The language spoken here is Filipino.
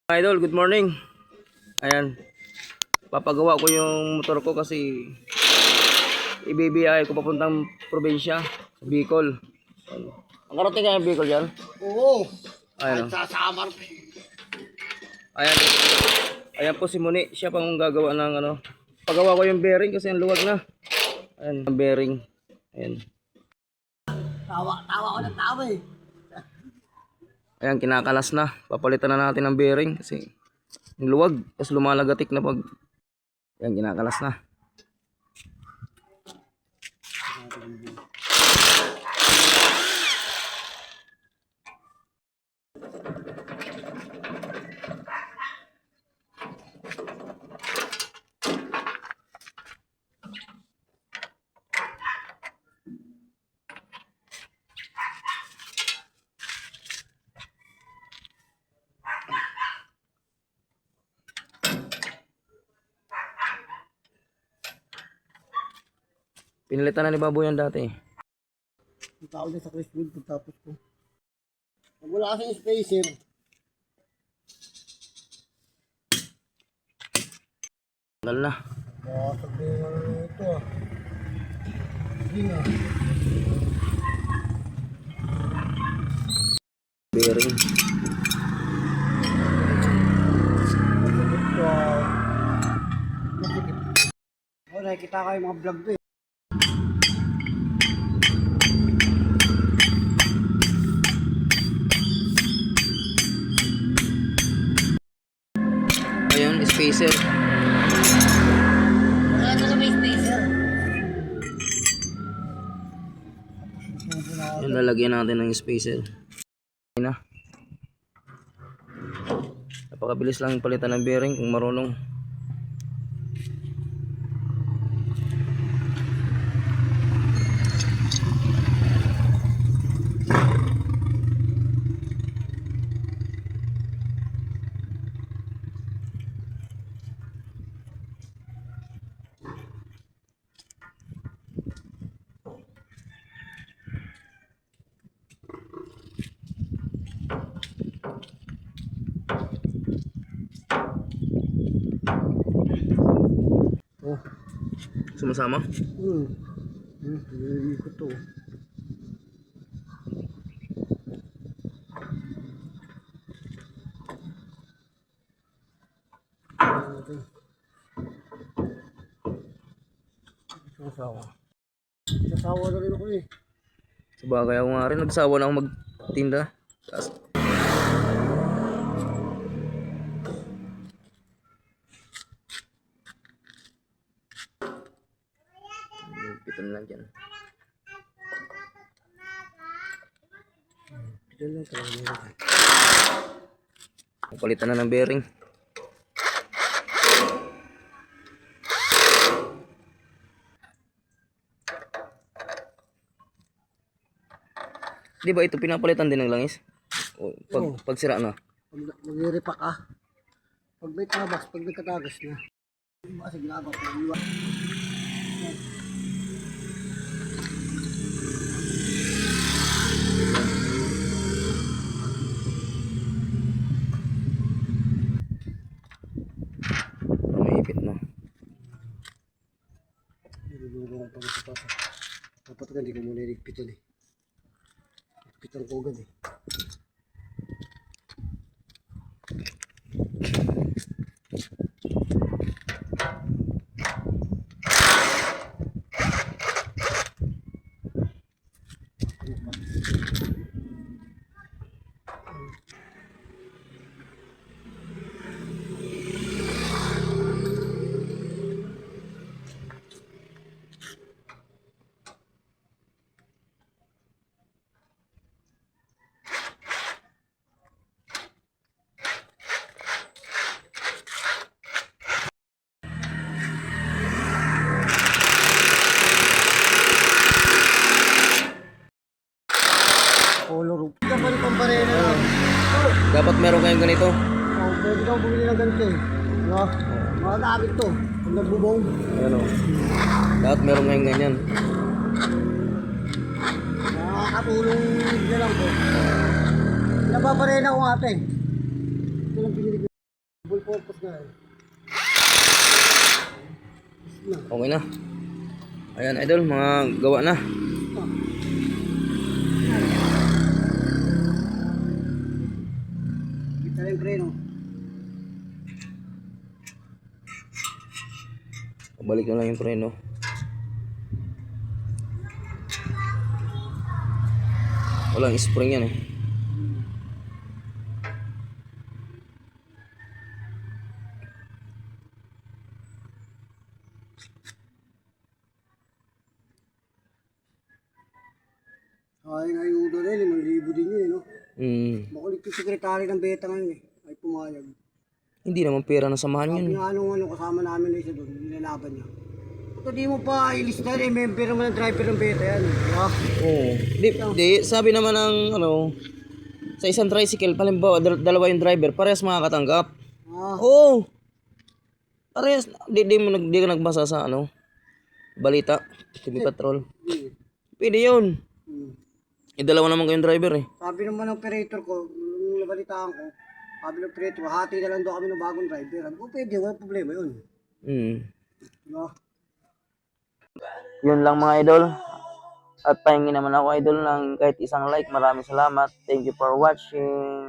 Idol, good morning. Ayan. Papagawa ko yung motor ko kasi ibibiyay ko papuntang probinsya, Bicol. Ang karating kaya Bicol yan? Oo. Ayan. Sasamar. Ayan. Ayan po si Muni. Siya pang gagawa ng ano. Pagawa ko yung bearing kasi ang luwag na. Ayan, ang bearing. Ayan. Tawa ko ng tawa eh. Ayan, kinakalas na. Papalitan na natin ng bearing kasi yung luwag. Tapos lumalagatik na pag... Ayan, kinakalas na. Pinalitan na ni Baboy yan dati. Ang tao niya sa Crestwood pagtapos ko. Pag wala kasing spacer. Tagal na. Sabi nga ito ah. Hindi nga. Bearing. Ito ah. Oh, nakikita ko yung mga vlog ko eh. Ayun, spacer. Ito na may spacer. Yun, lalagyan natin ng spacer. Ayun na. Napakabilis lang palitan ng bearing kung marunong. Oh. Sumasama? Ikot to. Sasawa na rin ako eh. Sabagay ako nga rin, nagsawa na ako magtinda. Tapos, piton lang dyan. Ito lang talaga. Palitan na ng bearing. Di ba ito pinapalitan din ng langis? O, pag sira na. Pag nag-repack ka, pag may tabas, pag may katagas na. Kasi ginagawa ko, iwan. Maipit na. Nilulungan ko pa rin sa pasa. Dapat ka, hindi ko muna iligpitan eh. Ligpitan ko agad eh. Color. Ito pa rin pambarena. Dapat meron kayong ganito. Oh, pwede kang bumili ng ganito eh. No? Mga gamit to. Pag nagbubong. Ayan o. Dapat meron kayong ganyan. Nakakatulong na lang po. Nababarena ko ate. Ito lang pinili ko. purpose na eh. Na. Okay na. Ayan idol, mga gawa na. Kita rin preno. Balik na lang yung preno. Walang spring yan eh. Ay, ngayon udo rin, 5,000 din yun eh, no? Makulit yung sekretary ng beta ngayon eh. Ay pumayag. Hindi naman pera na samahan Sabi yun. nga nung kasama namin na isa doon, nilalaban niya. Ito di mo pa ilista eh, member naman ng driver ng beta yan. Diba? Oo. Di, sabi naman ng sa isang tricycle, palimbawa, dalawa yung driver, parehas makakatanggap. Ah, Oo. Parehas. Di ka nagbasa sa balita. TV Patrol. Pwede yun. Dalawa naman kayong driver eh. sabi naman ng operator ko, nung nabalitaan ko, sabi ng operator, hati na lang daw kami ng bagong driver. Sabi ko, pwede, wala problema yun. Diba? Yun lang mga idol. At pahingi naman ako idol ng kahit isang like. Maraming salamat. Thank you for watching.